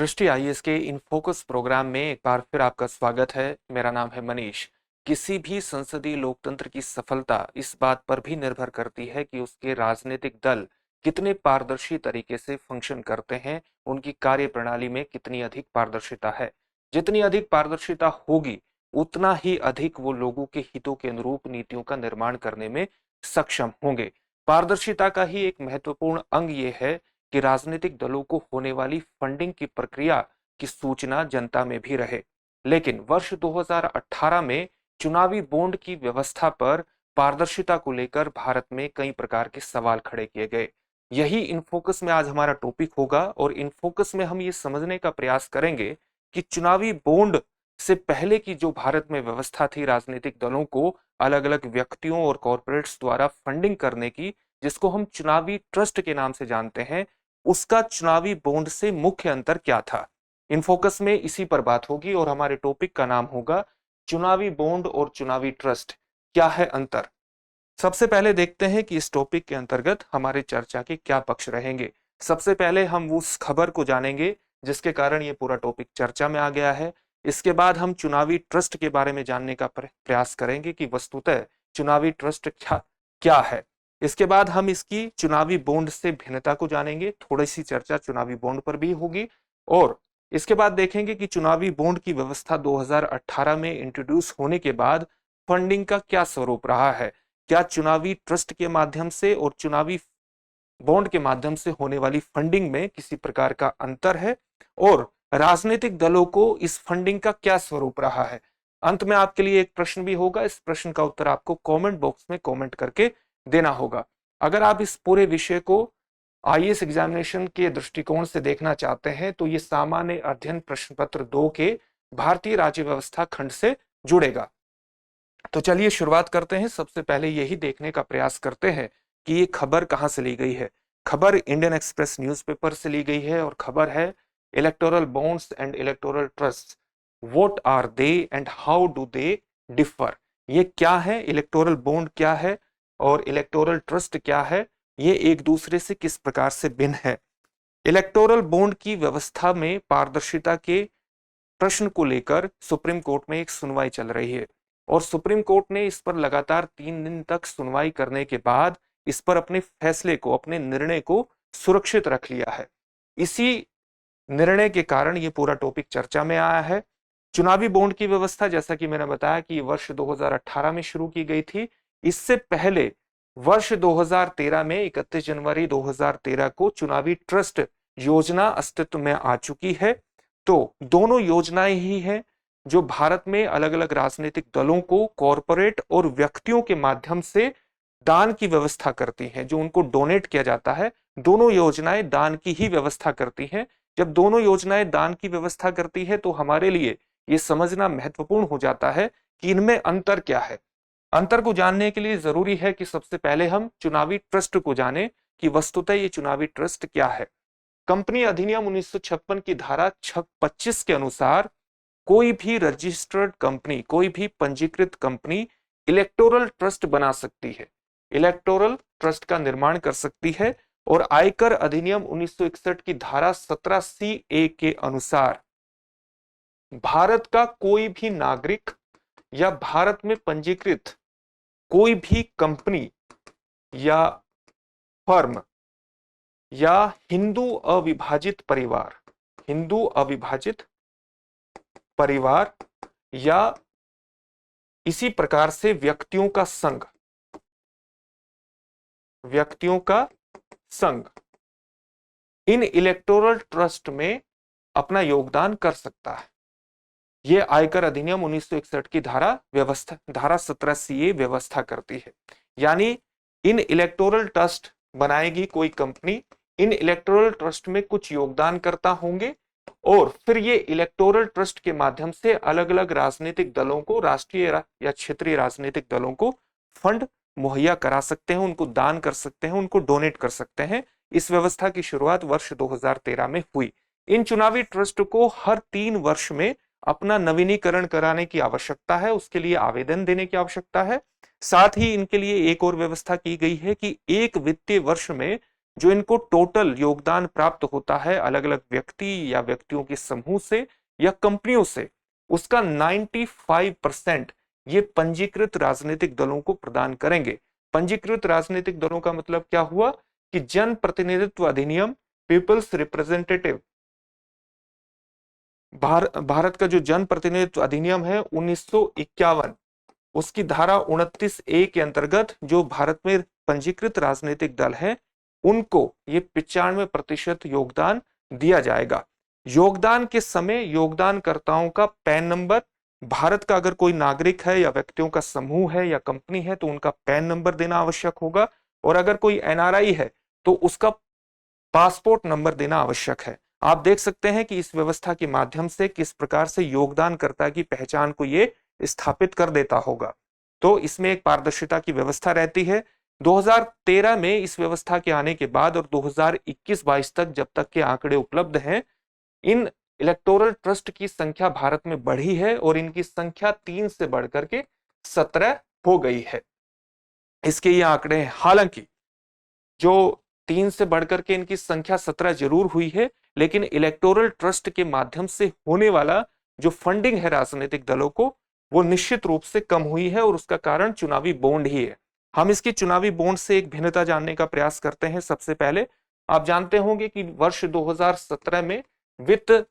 दृष्टि आईएएस के in focus programme में एक बार फिर आपका स्वागत है। मेरा नाम है मनीष। किसी भी संसदीय लोकतंत्र की सफलता इस बात पर भी निर्भर करती है कि उसके राजनीतिक दल कितने पारदर्शी तरीके से फंक्शन करते हैं, उनकी कार्यप्रणाली में कितनी अधिक पारदर्शिता है। जितनी अधिक पारदर्शिता होगी, उतना ही अधिक वो लोगों के हितों के अनुरूप नीतियों का निर्माण करने में सक्षम होंगे। पारदर्शिता का ही एक महत्वपूर्ण अंग ये है कि राजनीतिक दलों को होने वाली फंडिंग की प्रक्रिया की सूचना जनता में भी रहे। लेकिन वर्ष 2018 में चुनावी बॉन्ड की व्यवस्था पर पारदर्शिता को लेकर भारत में कई प्रकार के सवाल खड़े किए गए। यही इन फोकस में आज हमारा टॉपिक होगा और इन फोकस में हम ये समझने का प्रयास करेंगे कि चुनावी बॉन्ड से पहले की जो भारत में व्यवस्था थी राजनीतिक दलों को अलग अलग व्यक्तियों और कॉरपोरेट्स द्वारा फंडिंग करने की, जिसको हम चुनावी ट्रस्ट के नाम से जानते हैं, उसका चुनावी बॉन्ड से मुख्य अंतर क्या था। इन फोकस में इसी पर बात होगी और हमारे टॉपिक का नाम होगा चुनावी बॉन्ड और चुनावी ट्रस्ट, क्या है अंतर। सबसे पहले देखते हैं कि इस टॉपिक के अंतर्गत हमारे चर्चा के क्या पक्ष रहेंगे। सबसे पहले हम उस खबर को जानेंगे जिसके कारण ये पूरा टॉपिक चर्चा में आ गया है। इसके बाद हम चुनावी ट्रस्ट के बारे में जानने का प्रयास करेंगे कि वस्तुतः चुनावी ट्रस्ट क्या क्या है। इसके बाद हम इसकी चुनावी बॉन्ड से भिन्नता को जानेंगे, थोड़ी सी चर्चा चुनावी बॉन्ड पर भी होगी। और इसके बाद देखेंगे कि चुनावी बॉन्ड की व्यवस्था 2018 में इंट्रोड्यूस होने के बाद फंडिंग का क्या स्वरूप रहा है। क्या चुनावी ट्रस्ट के माध्यम से और चुनावी बॉन्ड के माध्यम से होने वाली फंडिंग में किसी प्रकार का अंतर है, और राजनीतिक दलों को इस फंडिंग का क्या स्वरूप रहा है। अंत में आपके लिए एक प्रश्न भी होगा, इस प्रश्न का उत्तर आपको कमेंट बॉक्स में कमेंट करके देना होगा। अगर आप इस पूरे विषय को आईएएस एग्जामिनेशन के दृष्टिकोण से देखना चाहते हैं तो ये सामान्य अध्ययन प्रश्न पत्र 2 के भारतीय राज्य व्यवस्था खंड से जुड़ेगा। तो चलिए शुरुआत करते हैं। सबसे पहले यही देखने का प्रयास करते हैं कि ये खबर कहां से ली गई है। खबर इंडियन एक्सप्रेस न्यूज़पेपर से ली गई है और खबर है electoral bonds and electoral trust, what are they and how do they differ. ये क्या है, इलेक्टोरल बॉन्ड क्या है और इलेक्टोरल ट्रस्ट क्या है, ये एक दूसरे से किस प्रकार से भिन्न है। इलेक्टोरल बॉन्ड की व्यवस्था में पारदर्शिता के प्रश्न को लेकर सुप्रीम कोर्ट में एक सुनवाई चल रही है और सुप्रीम कोर्ट ने इस पर लगातार 3 दिन तक सुनवाई करने के बाद इस पर अपने फैसले को, अपने निर्णय को सुरक्षित रख लिया है। इसी निर्णय के कारण ये पूरा टॉपिक चर्चा में आया है। चुनावी बॉन्ड की व्यवस्था, जैसा कि मैंने बताया कि वर्ष 2018 में शुरू की गई थी। इससे पहले वर्ष 2013 में 31 जनवरी 2013 को चुनावी ट्रस्ट योजना अस्तित्व में आ चुकी है। तो दोनों योजनाएं ही हैं जो भारत में अलग अलग राजनीतिक दलों को कॉरपोरेट और व्यक्तियों के माध्यम से दान की व्यवस्था करती हैं, जो उनको डोनेट किया जाता है। दोनों योजनाएं दान की ही व्यवस्था करती हैं। जब दोनों योजनाएं दान की व्यवस्था करती है तो हमारे लिए ये समझना महत्वपूर्ण हो जाता है कि इनमें अंतर क्या है। अंतर को जानने के लिए जरूरी है कि सबसे पहले हम चुनावी ट्रस्ट को जानें कि वस्तुतः ये चुनावी ट्रस्ट क्या है। कंपनी अधिनियम 1956 की धारा 25 के अनुसार कोई भी रजिस्टर्ड कंपनी, कोई भी पंजीकृत कंपनी इलेक्टोरल ट्रस्ट बना सकती है, इलेक्टोरल ट्रस्ट का निर्माण कर सकती है। और आयकर अधिनियम 1961 की धारा 17C(a) के अनुसार भारत का कोई भी नागरिक या भारत में पंजीकृत कोई भी कंपनी या फर्म या हिंदू अविभाजित परिवार, हिंदू अविभाजित परिवार या इसी प्रकार से व्यक्तियों का संघ, व्यक्तियों का संघ इन इलेक्टोरल ट्रस्ट में अपना योगदान कर सकता है। यह आयकर अधिनियम 1961 की धारा 17C(a) व्यवस्था करती है। यानी इन इलेक्टोरल ट्रस्ट बनाएगी कोई कंपनी, इन इलेक्टोरल ट्रस्ट में कुछ योगदानकर्ता होंगे और फिर ये इलेक्टोरल ट्रस्ट के माध्यम से अलग अलग राजनीतिक दलों को, राष्ट्रीय या क्षेत्रीय राजनीतिक दलों को फंड मुहैया करा सकते हैं, उनको दान कर सकते हैं, उनको डोनेट कर सकते हैं। इस व्यवस्था की शुरुआत वर्ष 2013 में हुई। इन चुनावी ट्रस्ट को हर 3 वर्ष में अपना नवीनीकरण कराने की आवश्यकता है, उसके लिए आवेदन देने की आवश्यकता है। साथ ही इनके लिए एक और व्यवस्था की गई है कि एक वित्तीय वर्ष में जो इनको टोटल योगदान प्राप्त होता है अलग अलग व्यक्ति या व्यक्तियों के समूह से या कंपनियों से, उसका 95% ये पंजीकृत राजनीतिक दलों को प्रदान करेंगे। पंजीकृत राजनीतिक दलों का मतलब क्या हुआ कि जन प्रतिनिधित्व अधिनियम, पीपल्स रिप्रेजेंटेटिव, भारत का जो जन प्रतिनिधित्व अधिनियम है 1951, उसकी धारा 29A के अंतर्गत जो भारत में पंजीकृत राजनीतिक दल है उनको ये 95% योगदान दिया जाएगा। योगदान के समय योगदानकर्ताओं का पैन नंबर, भारत का अगर कोई नागरिक है या व्यक्तियों का समूह है या कंपनी है तो उनका पैन नंबर देना आवश्यक होगा, और अगर कोई एनआरआई है तो उसका पासपोर्ट नंबर देना आवश्यक है। आप देख सकते हैं कि इस व्यवस्था के माध्यम से किस प्रकार से योगदानकर्ता की पहचान को ये स्थापित कर देता होगा। तो इसमें एक पारदर्शिता की व्यवस्था रहती है। 2013 में इस व्यवस्था के आने के बाद और 2021-22 तक जब तक के आंकड़े उपलब्ध हैं, इन इलेक्टोरल ट्रस्ट की संख्या भारत में बढ़ी है और इनकी संख्या 3 से बढ़कर के 17 हो गई है। इसके ये आंकड़े हैं। हालांकि जो 3 से बढ़कर के इनकी संख्या 17 जरूर हुई है, लेकिन इलेक्टोरल ट्रस्ट के माध्यम से होने वाला जो फंडिंग है राजनीतिक दलों को, वो निश्चित रूप से कम हुई है और उसका कारण चुनावी बॉन्ड ही है। हम इसकी चुनावी बॉन्ड से एक भिन्नता जानने का प्रयास करते हैं। सबसे पहले आप जानते होंगे कि वर्ष 2017 में वित्त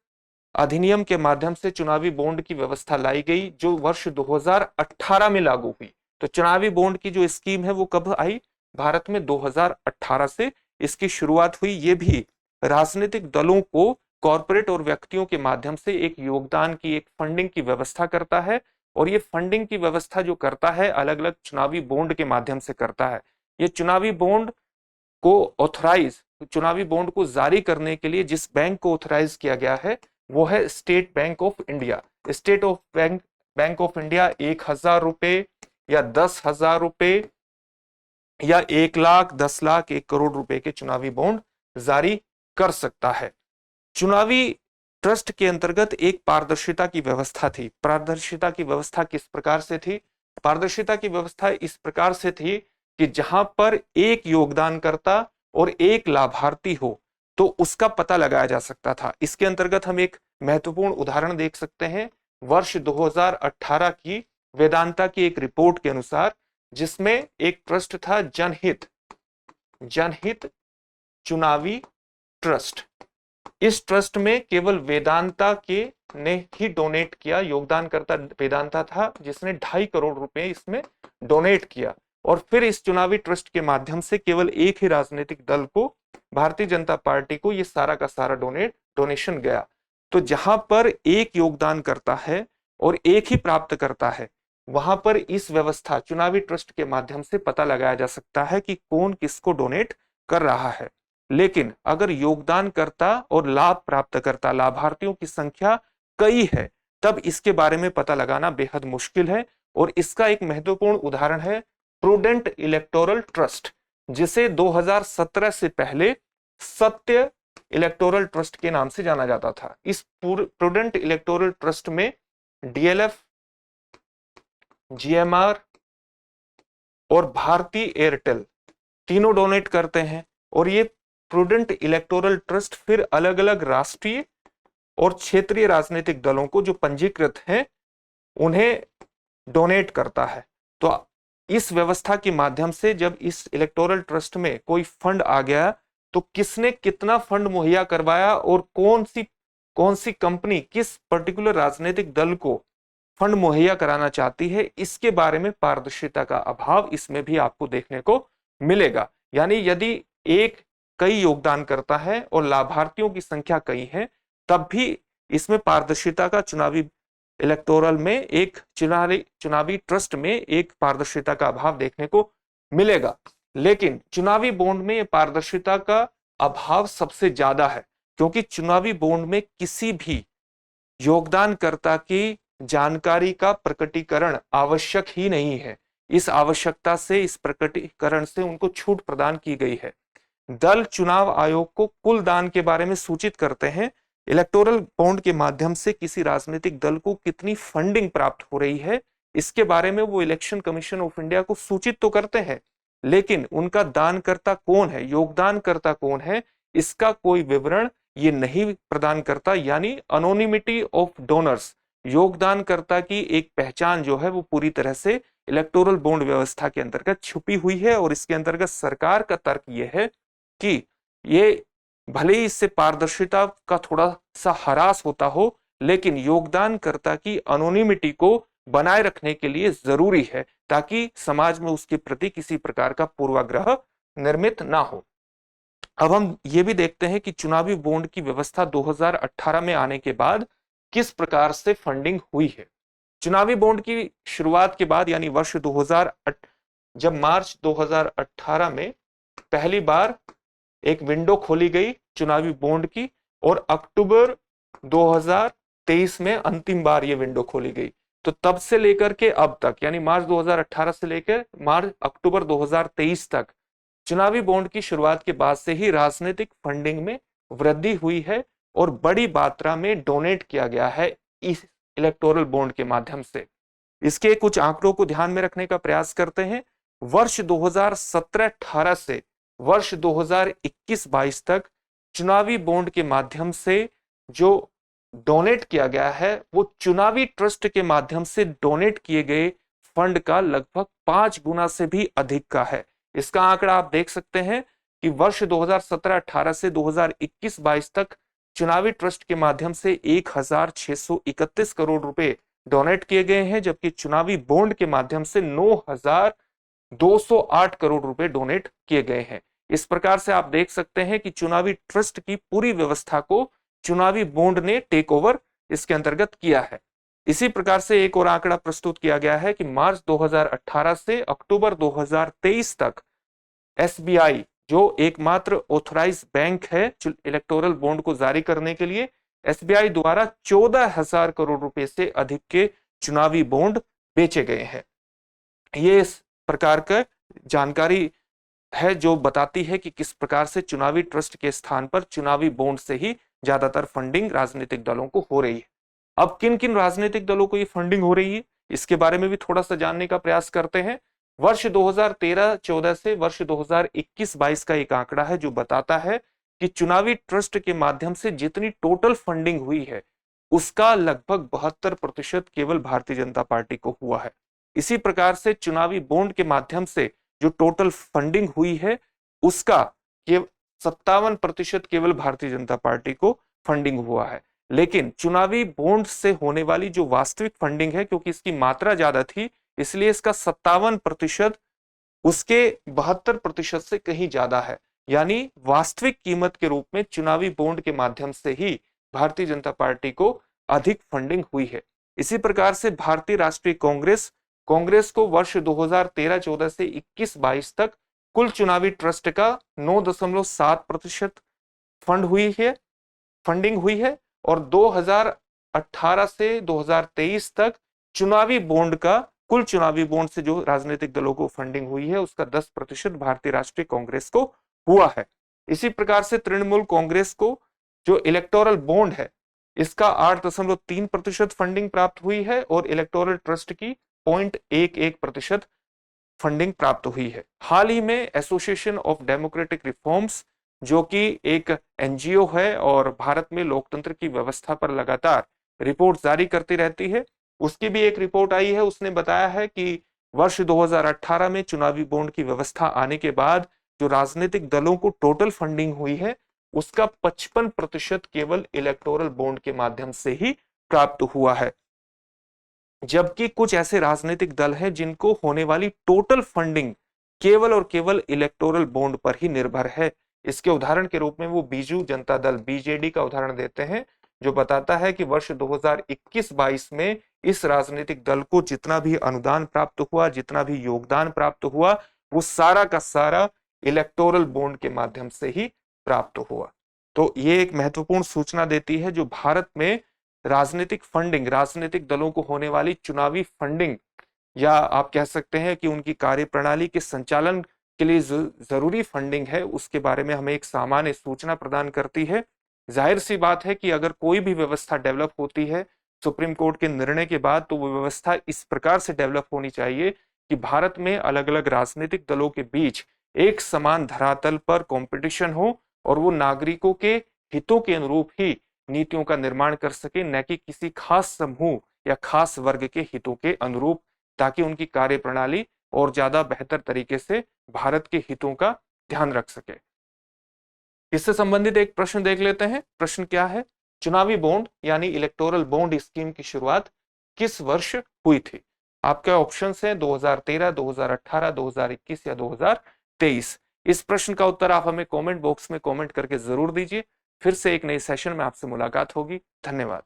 अधिनियम के माध्यम से चुनावी बॉन्ड की व्यवस्था लाई गई, जो वर्ष 2018 में लागू हुई। तो चुनावी बॉन्ड की जो स्कीम है वो कब आई? भारत में 2018 से इसकी शुरुआत हुई। ये भी राजनीतिक दलों को कॉरपोरेट और व्यक्तियों के माध्यम से एक योगदान की, एक फंडिंग की व्यवस्था करता है, और ये फंडिंग की व्यवस्था जो करता है अलग अलग चुनावी बॉन्ड के माध्यम से करता है। ये चुनावी बॉन्ड को ऑथराइज, चुनावी बॉन्ड को जारी करने के लिए जिस बैंक को ऑथराइज किया गया है वो है state bank of India. State of bank of India 1,000 रुपए या 10,000 रुपए या 1 लाख, 10 लाख, 1 करोड़ रुपए के चुनावी बॉन्ड जारी कर सकता है। चुनावी ट्रस्ट के अंतर्गत एक पारदर्शिता की व्यवस्था थी। पारदर्शिता की व्यवस्था किस प्रकार से थी? पारदर्शिता की व्यवस्था इस प्रकार से थी कि जहां पर एक योगदानकर्ता और एक लाभार्थी हो तो उसका पता लगाया जा सकता था। इसके अंतर्गत हम एक महत्वपूर्ण उदाहरण देख सकते हैं। वर्ष 2018 की वेदांता की एक रिपोर्ट के अनुसार, जिसमें एक ट्रस्ट था जनहित चुनावी ट्रस्ट। इस ट्रस्ट में केवल वेदांता के ने ही डोनेट किया, योगदानकर्ता वेदांता था जिसने 2.5 करोड़ रुपए इसमें डोनेट किया। और फिर इस चुनावी ट्रस्ट के माध्यम से केवल एक ही राजनीतिक दल को, भारतीय जनता पार्टी को, ये सारा का सारा डोनेशन गया। तो जहां पर एक योगदान करता है और एक ही प्राप्त करता है, वहां पर इस व्यवस्था चुनावी ट्रस्ट के माध्यम से पता लगाया जा सकता है कि कौन किसको डोनेट कर रहा है। लेकिन अगर योगदानकर्ता और लाभ प्राप्तकर्ता, लाभार्थियों की संख्या कई है, तब इसके बारे में पता लगाना बेहद मुश्किल है। और इसका एक महत्वपूर्ण उदाहरण है प्रूडेंट इलेक्टोरल ट्रस्ट, जिसे 2017 से पहले सत्य इलेक्टोरल ट्रस्ट के नाम से जाना जाता था। इस प्रूडेंट इलेक्टोरल ट्रस्ट में डीएलएफ, जीएमआर और भारती एयरटेल तीनों डोनेट करते हैं। और ये प्रूडेंट इलेक्टोरल ट्रस्ट फिर अलग अलग राष्ट्रीय और क्षेत्रीय राजनीतिक दलों को जो पंजीकृत हैं उन्हें डोनेट करता है। तो इस व्यवस्था के माध्यम से जब इस इलेक्टोरल ट्रस्ट में कोई फंड आ गया तो किसने कितना फंड मुहैया करवाया और कौन सी कंपनी किस पर्टिकुलर राजनीतिक दल को फंड मुहैया कराना चाहती है, इसके बारे में पारदर्शिता का अभाव इसमें भी आपको देखने को मिलेगा। यानी यदि एक कई योगदान करता है और लाभार्थियों की संख्या कई है, तब भी इसमें पारदर्शिता का चुनावी इलेक्टोरल में एक चुनावी ट्रस्ट में एक पारदर्शिता का अभाव देखने को मिलेगा। लेकिन चुनावी बॉन्ड में पारदर्शिता का अभाव सबसे ज्यादा है, क्योंकि चुनावी बॉन्ड में किसी भी योगदानकर्ता की जानकारी का प्रकटीकरण आवश्यक ही नहीं है। इस आवश्यकता से, इस प्रकटीकरण से उनको छूट प्रदान की गई है। दल चुनाव आयोग को कुल दान के बारे में सूचित करते हैं। इलेक्टोरल बॉन्ड के माध्यम से किसी राजनीतिक दल को कितनी फंडिंग प्राप्त हो रही है, इसके बारे में वो इलेक्शन कमीशन ऑफ इंडिया को सूचित तो करते हैं, लेकिन उनका दानकर्ता कौन है, योगदानकर्ता कौन है, इसका कोई विवरण ये नहीं प्रदान करता। यानी अनोनिमिटी ऑफ डोनर्स, योगदानकर्ता की एक पहचान जो है वो पूरी तरह से इलेक्टोरल बॉन्ड व्यवस्था के अंतर्गत छुपी हुई है। और इसके अंतर्गत सरकार का तर्क यह है कि ये भले ही इससे पारदर्शिता का थोड़ा सा ह्रास होता हो, लेकिन योगदानकर्ता की अनोनिमिटी को बनाए रखने के लिए जरूरी है, ताकि समाज में उसके प्रति किसी प्रकार का पूर्वाग्रह निर्मित ना हो। अब हम ये भी देखते हैं कि चुनावी बॉन्ड की व्यवस्था 2018 में आने के बाद किस प्रकार से फंडिंग हुई है। चुनावी बॉन्ड की शुरुआत के बाद यानी वर्ष 2008, जब मार्च 2018 में पहली बार एक विंडो खोली गई चुनावी बॉन्ड की, और अक्टूबर 2023 में अंतिम बार ये विंडो खोली गई। तो तब से लेकर के अब तक यानी मार्च 2018 से लेकर अक्टूबर 2023 तक चुनावी बॉन्ड की शुरुआत के बाद से ही राजनीतिक फंडिंग में वृद्धि हुई है और बड़ी मात्रा में डोनेट किया गया है इस इलेक्टोरल बॉन्ड के माध्यम से। इसके कुछ आंकड़ों को ध्यान में रखने का प्रयास करते हैं। वर्ष 2017-18 से वर्ष 2021-22 तक चुनावी बॉन्ड के माध्यम से जो डोनेट किया गया है वो चुनावी ट्रस्ट के माध्यम से डोनेट किए गए फंड का लगभग 5 गुना से भी अधिक का है। इसका आंकड़ा आप देख सकते हैं कि वर्ष 2017-18 से 2021-22 तक चुनावी ट्रस्ट के माध्यम से 1631 करोड़ रुपए डोनेट किए गए हैं, जबकि चुनावी बॉन्ड के माध्यम से 9208 करोड़ रुपए डोनेट किए गए हैं। इस प्रकार से आप देख सकते हैं कि चुनावी ट्रस्ट की पूरी व्यवस्था को चुनावी बॉन्ड ने टेक ओवर इसके अंतर्गत किया है। इसी प्रकार से एक और आंकड़ा प्रस्तुत किया गया है कि मार्च 2018 से अक्टूबर 2023 तक एसबीआई, जो एकमात्र ऑथराइज बैंक है इलेक्टोरल बॉन्ड को जारी करने के लिए, एसबीआई द्वारा 14,000 करोड़ रुपए से अधिक के चुनावी बॉन्ड बेचे गए हैं। ये इस प्रकार का जानकारी है जो बताती है कि किस प्रकार से चुनावी ट्रस्ट के स्थान पर चुनावी बॉन्ड से ही ज्यादातर फंडिंग राजनीतिक दलों को हो रही है। अब किन किन राजनीतिक दलों को ये फंडिंग हो रही है, इसके बारे में भी थोड़ा सा जानने का प्रयास करते हैं। वर्ष 2013-14 से वर्ष 2021-22 का एक आंकड़ा है जो बताता है कि चुनावी ट्रस्ट के माध्यम से जितनी टोटल फंडिंग हुई है उसका लगभग 72% केवल भारतीय जनता पार्टी को हुआ है। इसी प्रकार से चुनावी बॉन्ड के माध्यम से जो टोटल फंडिंग हुई है उसका 57% केवल भारतीय जनता पार्टी को फंडिंग हुआ है। लेकिन चुनावी बॉन्ड से होने वाली जो वास्तविक फंडिंग है, क्योंकि इसकी मात्रा ज्यादा थी इसलिए इसका 57% उसके 72% से कहीं ज्यादा है। यानी वास्तविक कीमत के रूप में चुनावी बॉन्ड के माध्यम से ही भारतीय जनता पार्टी को अधिक फंडिंग हुई है। इसी प्रकार से भारतीय राष्ट्रीय कांग्रेस को वर्ष 2013-14 से 21-22 तक कुल चुनावी ट्रस्ट का 9.7% फंडिंग हुई है और 2018 से 2023 तक चुनावी बॉन्ड का कुल चुनावी बॉन्ड से जो राजनीतिक दलों को फंडिंग हुई है उसका 10% भारतीय राष्ट्रीय कांग्रेस को हुआ है। इसी प्रकार से तृणमूल कांग्रेस को जो इलेक्टोरल बॉन्ड है इसका 8.3% फंडिंग प्राप्त हुई है और इलेक्टोरल ट्रस्ट की 0.11% फंडिंग प्राप्त हुई है। हाल ही में एसोसिएशन ऑफ डेमोक्रेटिक रिफॉर्म्स, जो कि एक एनजीओ है और भारत में लोकतंत्र की व्यवस्था पर लगातार रिपोर्ट जारी करती रहती है, उसकी भी एक रिपोर्ट आई है। उसने बताया है कि वर्ष 2018 में चुनावी बॉन्ड की व्यवस्था आने के बाद जो राजनीतिक दलों को टोटल फंडिंग हुई है उसका 55% केवल इलेक्टोरल बॉन्ड के माध्यम से ही प्राप्त हुआ है, जबकि कुछ ऐसे राजनीतिक दल हैं जिनको होने वाली टोटल फंडिंग केवल और केवल इलेक्टोरल बॉन्ड पर ही निर्भर है। इसके उदाहरण के रूप में वो बीजू जनता दल बीजेडी का उदाहरण देते हैं, जो बताता है कि वर्ष 2021-22 में इस राजनीतिक दल को जितना भी अनुदान प्राप्त हुआ, जितना भी योगदान प्राप्त हुआ, वो सारा का सारा इलेक्टोरल बॉन्ड के माध्यम से ही प्राप्त हुआ। तो ये एक महत्वपूर्ण सूचना देती है जो भारत में राजनीतिक फंडिंग, राजनीतिक दलों को होने वाली चुनावी फंडिंग, या आप कह सकते हैं कि उनकी कार्यप्रणाली के संचालन के लिए जरूरी फंडिंग है, उसके बारे में हमें एक सामान्य सूचना प्रदान करती है। जाहिर सी बात है कि अगर कोई भी व्यवस्था डेवलप होती है सुप्रीम कोर्ट के निर्णय के बाद, तो वो व्यवस्था इस प्रकार से डेवलप होनी चाहिए कि भारत में अलग अलग राजनीतिक दलों के बीच एक समान धरातल पर कंपटीशन हो और वो नागरिकों के हितों के अनुरूप ही नीतियों का निर्माण कर सके, न कि किसी खास समूह या खास वर्ग के हितों के अनुरूप, ताकि उनकी कार्यप्रणाली और ज्यादा बेहतर तरीके से भारत के हितों का ध्यान रख सके। इससे संबंधित एक प्रश्न देख लेते हैं। प्रश्न क्या है? चुनावी बॉन्ड यानी इलेक्टोरल बॉन्ड स्कीम की शुरुआत किस वर्ष हुई थी? आपके ऑप्शंस हैं 2013, 2018, 2021 या 2023। इस प्रश्न का उत्तर आप हमें कमेंट बॉक्स में कमेंट करके जरूर दीजिए। फिर से एक नए सेशन में आपसे मुलाकात होगी। धन्यवाद।